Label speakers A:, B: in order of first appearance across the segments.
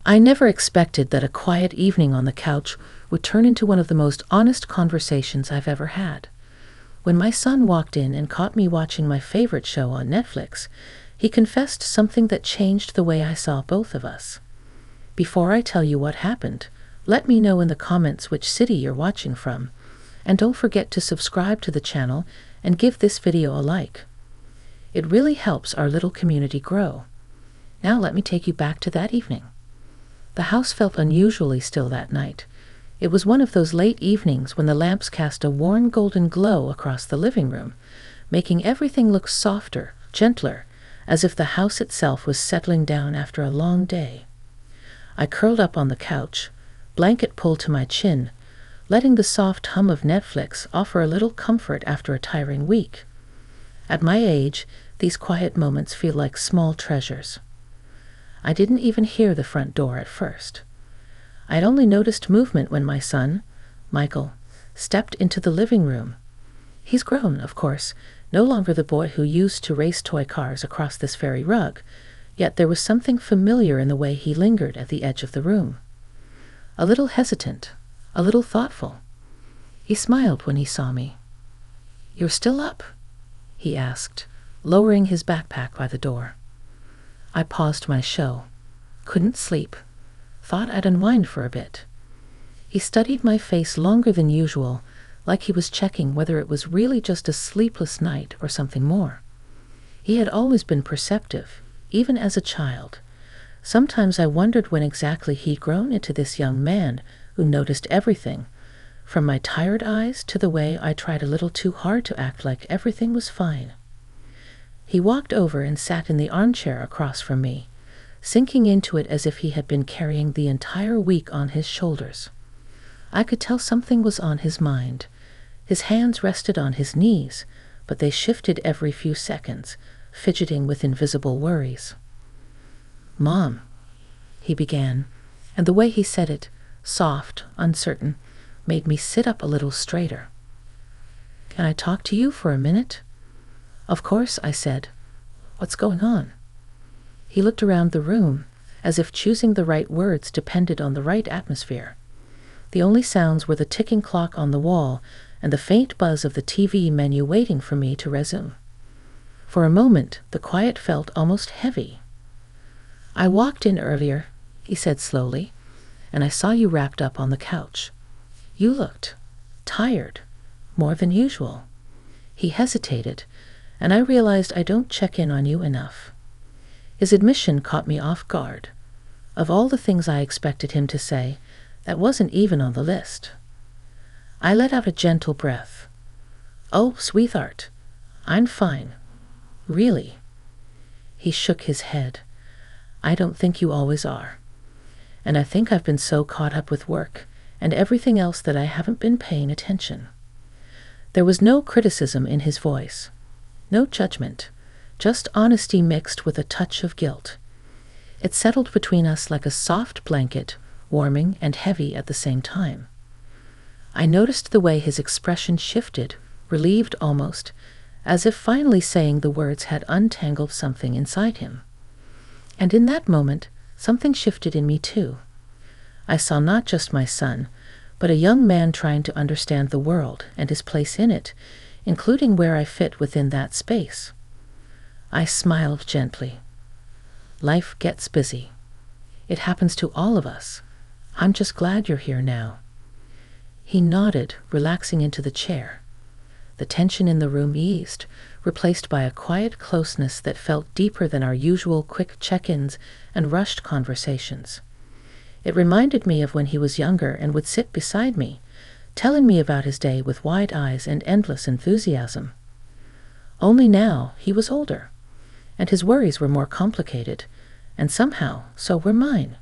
A: I never expected that a quiet evening on the couch would turn into one of the most honest conversations I've ever had. When my son walked in and caught me watching my favorite show on Netflix, he confessed something that changed the way I saw both of us. Before I tell you what happened, let me know in the comments which city you're watching from, and don't forget to subscribe to the channel and give this video a like. It really helps our little community grow. Now let me take you back to that evening. The house felt unusually still that night. It was one of those late evenings when the lamps cast a warm golden glow across the living room, making everything look softer, gentler, as if the house itself was settling down after a long day. I curled up on the couch, blanket pulled to my chin, letting the soft hum of Netflix offer a little comfort after a tiring week. At my age, these quiet moments feel like small treasures. I didn't even hear the front door at first. I'd only noticed movement when my son, Michael, stepped into the living room. He's grown, of course, no longer the boy who used to race toy cars across this very rug, yet there was something familiar in the way he lingered at the edge of the room. A little hesitant, a little thoughtful. He smiled when he saw me. "You're still up?" he asked, lowering his backpack by the door. I paused my show. Couldn't sleep. Thought I'd unwind for a bit. He studied my face longer than usual, like he was checking whether it was really just a sleepless night or something more. He had always been perceptive, even as a child. Sometimes I wondered when exactly he'd grown into this young man who noticed everything, from my tired eyes to the way I tried a little too hard to act like everything was fine. He walked over and sat in the armchair across from me, sinking into it as if he had been carrying the entire week on his shoulders. I could tell something was on his mind. His hands rested on his knees, but they shifted every few seconds, fidgeting with invisible worries. "Mom," he began, and the way he said it, soft, uncertain, made me sit up a little straighter. "Can I talk to you for a minute?" "Of course," I said. "What's going on?" He looked around the room, as if choosing the right words depended on the right atmosphere. The only sounds were the ticking clock on the wall and the faint buzz of the TV menu waiting for me to resume. For a moment, the quiet felt almost heavy. "I walked in earlier," he said slowly, "and I saw you wrapped up on the couch. You looked tired, more than usual." He hesitated, and I realized I don't check in on you enough. His admission caught me off guard. Of all the things I expected him to say, that wasn't even on the list. I let out a gentle breath. "Oh, sweetheart, I'm fine. Really." He shook his head. "I don't think you always are. And I think I've been so caught up with work and everything else that I haven't been paying attention." There was no criticism in his voice, no judgment, just honesty mixed with a touch of guilt. It settled between us like a soft blanket, warming and heavy at the same time. I noticed the way his expression shifted, relieved almost, as if finally saying the words had untangled something inside him. And in that moment, something shifted in me too. I saw not just my son, but a young man trying to understand the world and his place in it, including where I fit within that space. I smiled gently. "Life gets busy. It happens to all of us. I'm just glad you're here now." He nodded, relaxing into the chair. The tension in the room eased, replaced by a quiet closeness that felt deeper than our usual quick check-ins and rushed conversations. It reminded me of when he was younger and would sit beside me, telling me about his day with wide eyes and endless enthusiasm. Only now he was older, and his worries were more complicated, and somehow so were mine.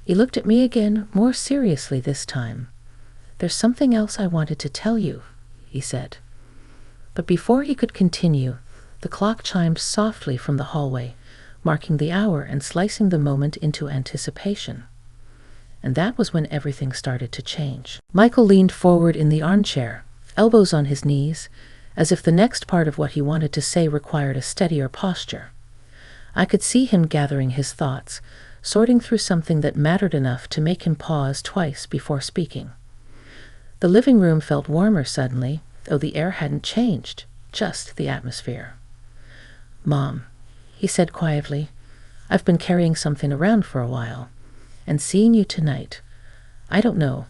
A: He looked at me again, more seriously this time. "There's something else I wanted to tell you," he said. But before he could continue, the clock chimed softly from the hallway, marking the hour and slicing the moment into anticipation. And that was when everything started to change. Michael leaned forward in the armchair, elbows on his knees, as if the next part of what he wanted to say required a steadier posture. I could see him gathering his thoughts, sorting through something that mattered enough to make him pause twice before speaking. The living room felt warmer suddenly, though the air hadn't changed, just the atmosphere. "Mom," he said quietly, "I've been carrying something around for a while, and seeing you tonight, I don't know.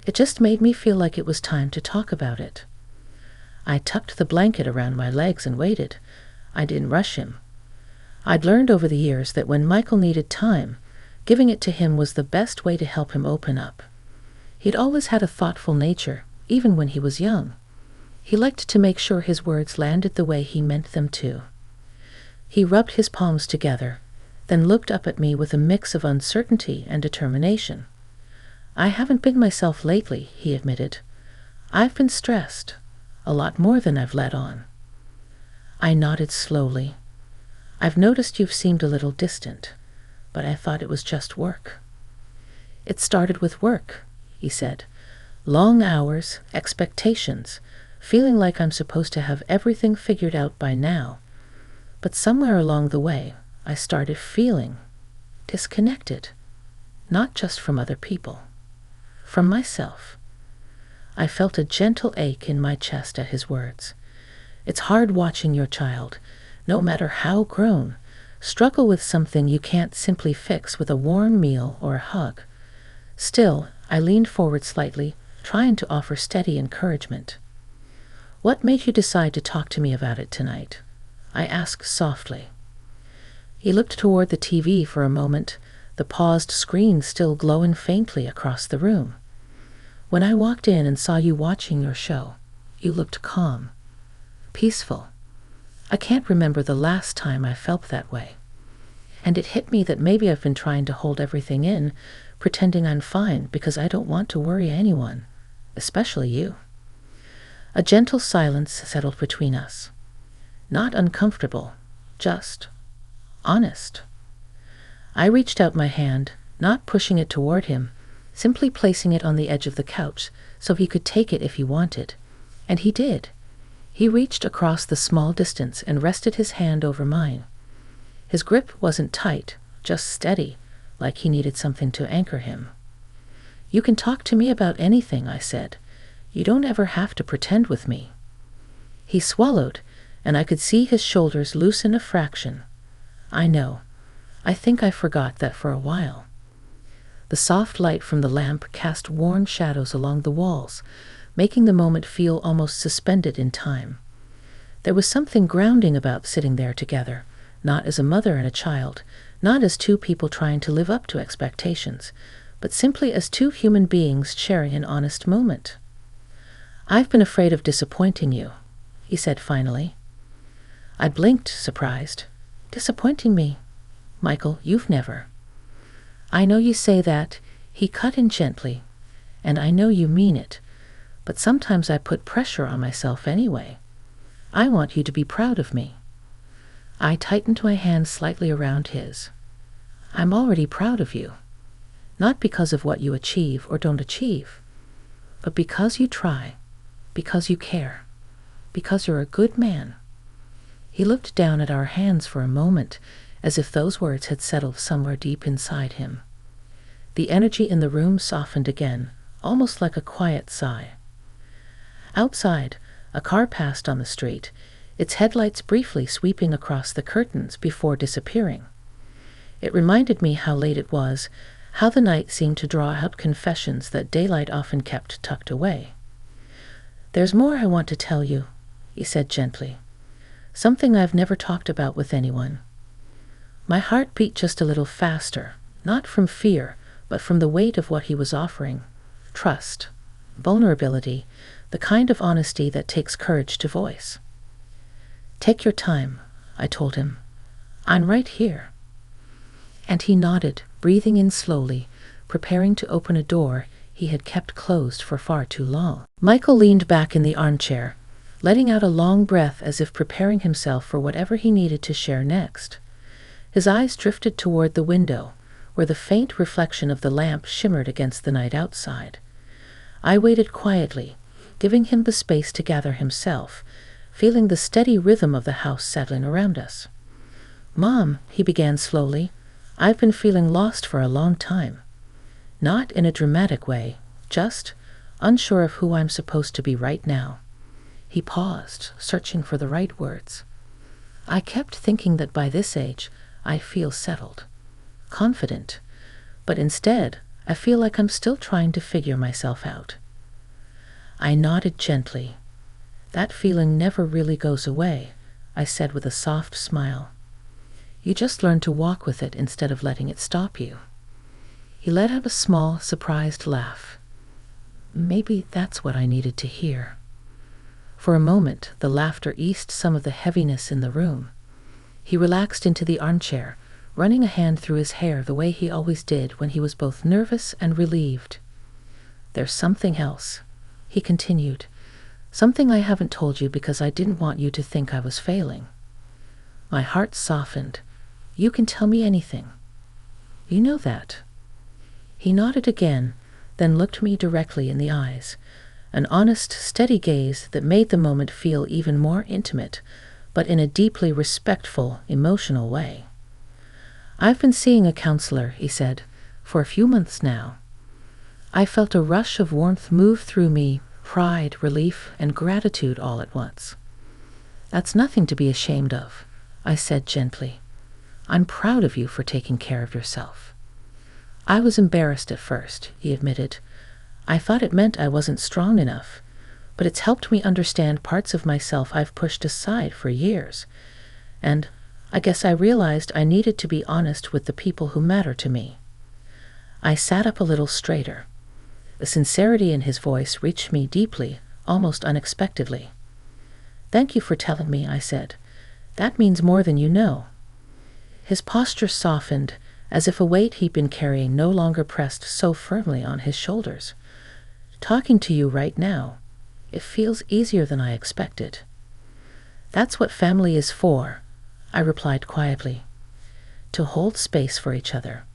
A: It just made me feel like it was time to talk about it." I tucked the blanket around my legs and waited. I didn't rush him. I'd learned over the years that when Michael needed time, giving it to him was the best way to help him open up. He'd always had a thoughtful nature, even when he was young. He liked to make sure his words landed the way he meant them to. He rubbed his palms together, then looked up at me with a mix of uncertainty and determination. "I haven't been myself lately," he admitted. "I've been stressed, a lot more than I've let on." I nodded slowly. "I've noticed you've seemed a little distant, but I thought it was just work." "It started with work," he said. "Long hours, expectations, feeling like I'm supposed to have everything figured out by now. But somewhere along the way, I started feeling disconnected, not just from other people, from myself." I felt a gentle ache in my chest at his words. It's hard watching your child, no matter how grown, struggle with something you can't simply fix with a warm meal or a hug. Still, I leaned forward slightly, trying to offer steady encouragement. "What made you decide to talk to me about it tonight?" I asked softly. He looked toward the TV for a moment, the paused screen still glowing faintly across the room. "When I walked in and saw you watching your show, you looked calm, peaceful. I can't remember the last time I felt that way. And it hit me that maybe I've been trying to hold everything in, pretending I'm fine because I don't want to worry anyone, especially you." A gentle silence settled between us. Not uncomfortable, just honest. I reached out my hand, not pushing it toward him, simply placing it on the edge of the couch so he could take it if he wanted. And he did. He reached across the small distance and rested his hand over mine. His grip wasn't tight, just steady, like he needed something to anchor him. "You can talk to me about anything," I said. "You don't ever have to pretend with me." He swallowed, and I could see his shoulders loosen a fraction. "I know. I think I forgot that for a while." The soft light from the lamp cast warm shadows along the walls, making the moment feel almost suspended in time. There was something grounding about sitting there together, not as a mother and a child, not as two people trying to live up to expectations, but simply as two human beings sharing an honest moment. "I've been afraid of disappointing you," he said finally. I blinked, surprised. "Disappointing me? Michael, you've never." "I know you say that," he cut in gently, "and I know you mean it, but sometimes I put pressure on myself anyway. I want you to be proud of me." I tightened my hand slightly around his. "I'm already proud of you, not because of what you achieve or don't achieve, but because you try, because you care, because you're a good man." He looked down at our hands for a moment, as if those words had settled somewhere deep inside him. The energy in the room softened again, almost like a quiet sigh. Outside, a car passed on the street, its headlights briefly sweeping across the curtains before disappearing. It reminded me how late it was, how the night seemed to draw out confessions that daylight often kept tucked away. "There's more I want to tell you," he said gently. "Something I've never talked about with anyone." My heart beat just a little faster, not from fear, but from the weight of what he was offering. Trust, vulnerability, the kind of honesty that takes courage to voice. "Take your time," I told him. "I'm right here." And he nodded, breathing in slowly, preparing to open a door he had kept closed for far too long. Michael leaned back in the armchair, letting out a long breath as if preparing himself for whatever he needed to share next. His eyes drifted toward the window, where the faint reflection of the lamp shimmered against the night outside. I waited quietly, giving him the space to gather himself, feeling the steady rhythm of the house settling around us. "Mom," he began slowly, I've been feeling lost for a long time. Not in a dramatic way, just unsure of who I'm supposed to be right now." He paused, searching for the right words. I kept thinking that by this age, I feel settled, confident, but instead, I feel like I'm still trying to figure myself out. I nodded gently. "That feeling never really goes away," I said with a soft smile. "You just learn to walk with it instead of letting it stop you." He let out a small, surprised laugh. Maybe that's what I needed to hear. For a moment, the laughter eased some of the heaviness in the room. He relaxed into the armchair, running a hand through his hair the way he always did when he was both nervous and relieved. "There's something else," he continued. "Something I haven't told you because I didn't want you to think I was failing." My heart softened. "You can tell me anything." "You know that." He nodded again, then looked me directly in the eyes, an honest, steady gaze that made the moment feel even more intimate, but in a deeply respectful, emotional way. "I've been seeing a counselor," he said, "for a few months now." I felt a rush of warmth move through me, pride, relief, and gratitude all at once. "That's nothing to be ashamed of," I said gently. "I'm proud of you for taking care of yourself." "I was embarrassed at first," he admitted. "I thought it meant I wasn't strong enough, but it's helped me understand parts of myself I've pushed aside for years. And I guess I realized I needed to be honest with the people who matter to me." I sat up a little straighter. The sincerity in his voice reached me deeply, almost unexpectedly. "Thank you for telling me," I said. "That means more than you know." His posture softened, as if a weight he'd been carrying no longer pressed so firmly on his shoulders. "Talking to you right now, it feels easier than I expected." "That's what family is for," I replied quietly. "To hold space for each other."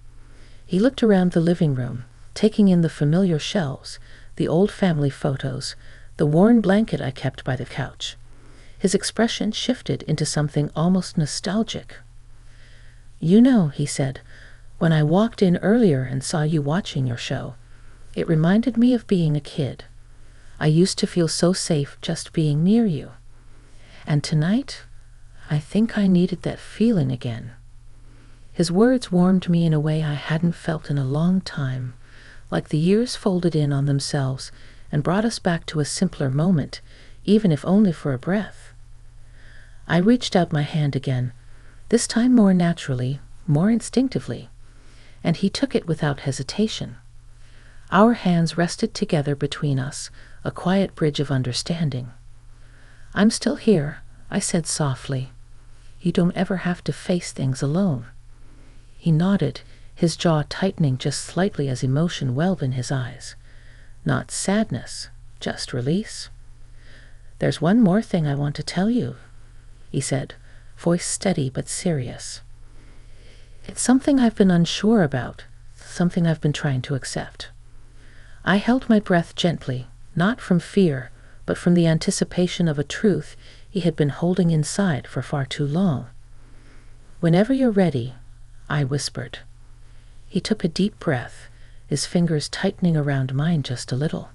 A: He looked around the living room, taking in the familiar shelves, the old family photos, the worn blanket I kept by the couch. His expression shifted into something almost nostalgic. "You know," he said, "when I walked in earlier and saw you watching your show, it reminded me of being a kid. I used to feel so safe just being near you. And tonight, I think I needed that feeling again." His words warmed me in a way I hadn't felt in a long time, like the years folded in on themselves and brought us back to a simpler moment, even if only for a breath. I reached out my hand again, this time more naturally, more instinctively, and he took it without hesitation. Our hands rested together between us, a quiet bridge of understanding. "I'm still here," I said softly. "You don't ever have to face things alone." He nodded, his jaw tightening just slightly as emotion welled in his eyes. Not sadness, just release. "There's one more thing I want to tell you," he said, voice steady but serious. "It's something I've been unsure about, something I've been trying to accept." I held my breath gently, not from fear, but from the anticipation of a truth he had been holding inside for far too long. "Whenever you're ready," I whispered. He took a deep breath, his fingers tightening around mine just a little.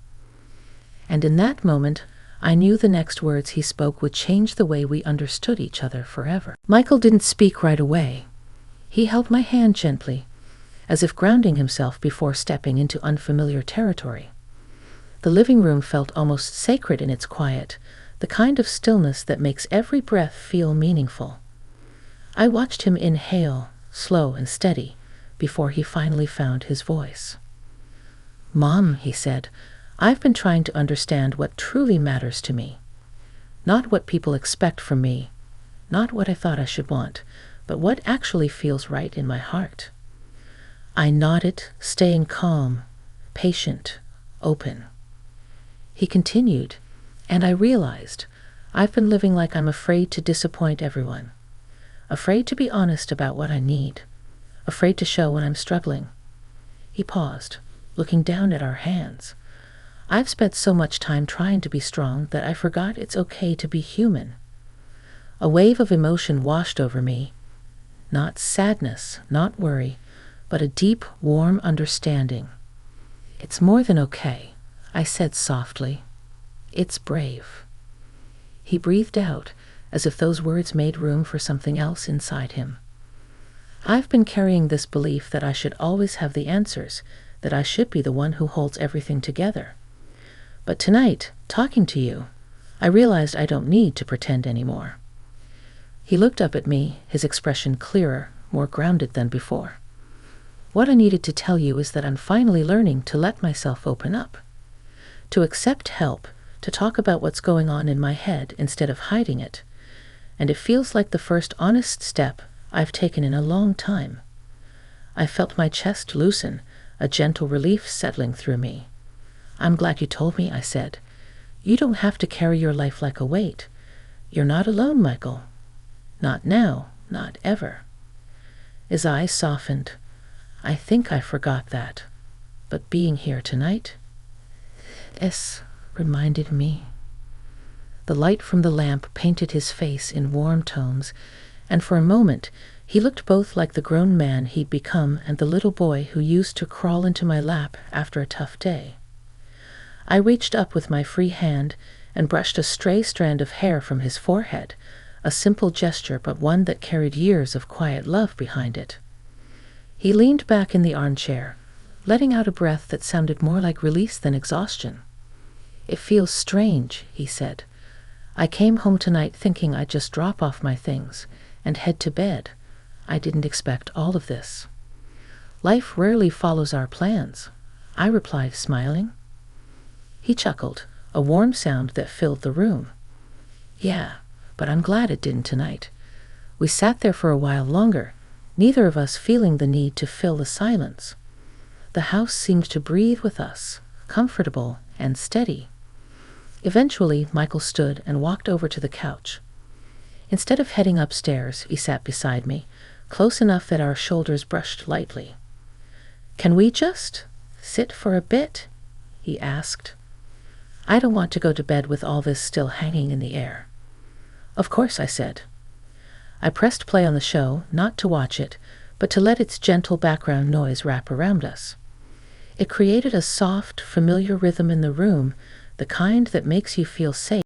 A: And in that moment, I knew the next words he spoke would change the way we understood each other forever. Michael didn't speak right away. He held my hand gently, as if grounding himself before stepping into unfamiliar territory. The living room felt almost sacred in its quiet, the kind of stillness that makes every breath feel meaningful. I watched him inhale, slow and steady, before he finally found his voice. "Mom," he said, "I've been trying to understand what truly matters to me. Not what people expect from me, not what I thought I should want, but what actually feels right in my heart." I nodded, staying calm, patient, open. He continued, and I realized I've been living like I'm afraid to disappoint everyone, afraid to be honest about what I need, afraid to show when I'm struggling. He paused, looking down at our hands. "I've spent so much time trying to be strong that I forgot it's okay to be human." A wave of emotion washed over me. Not sadness, not worry, but a deep, warm understanding. "It's more than okay," I said softly. "It's brave." He breathed out, as if those words made room for something else inside him. I've been carrying this belief that I should always have the answers, that I should be the one who holds everything together. But tonight, talking to you, I realized I don't need to pretend anymore. He looked up at me, his expression clearer, more grounded than before. "What I needed to tell you is that I'm finally learning to let myself open up, to accept help, to talk about what's going on in my head instead of hiding it. And it feels like the first honest step I've taken in a long time." I felt my chest loosen, a gentle relief settling through me. "I'm glad you told me," I said. "You don't have to carry your life like a weight. You're not alone, Michael. Not now, not ever." His eyes softened. "I think I forgot that. But being here tonight?" "Es," reminded me. The light from the lamp painted his face in warm tones, and for a moment he looked both like the grown man he'd become and the little boy who used to crawl into my lap after a tough day. I reached up with my free hand and brushed a stray strand of hair from his forehead, a simple gesture but one that carried years of quiet love behind it. He leaned back in the armchair, letting out a breath that sounded more like release than exhaustion. "It feels strange," he said. "I came home tonight thinking I'd just drop off my things and head to bed. I didn't expect all of this." "Life rarely follows our plans," I replied, smiling. He chuckled, a warm sound that filled the room. "Yeah, but I'm glad it didn't tonight." We sat there for a while longer, neither of us feeling the need to fill the silence. The house seemed to breathe with us, comfortable and steady. Eventually, Michael stood and walked over to the couch. Instead of heading upstairs, he sat beside me, close enough that our shoulders brushed lightly. "Can we just sit for a bit?" he asked. "I don't want to go to bed with all this still hanging in the air." "Of course," I said. I pressed play on the show, not to watch it, but to let its gentle background noise wrap around us. It created a soft, familiar rhythm in the room, the kind that makes you feel safe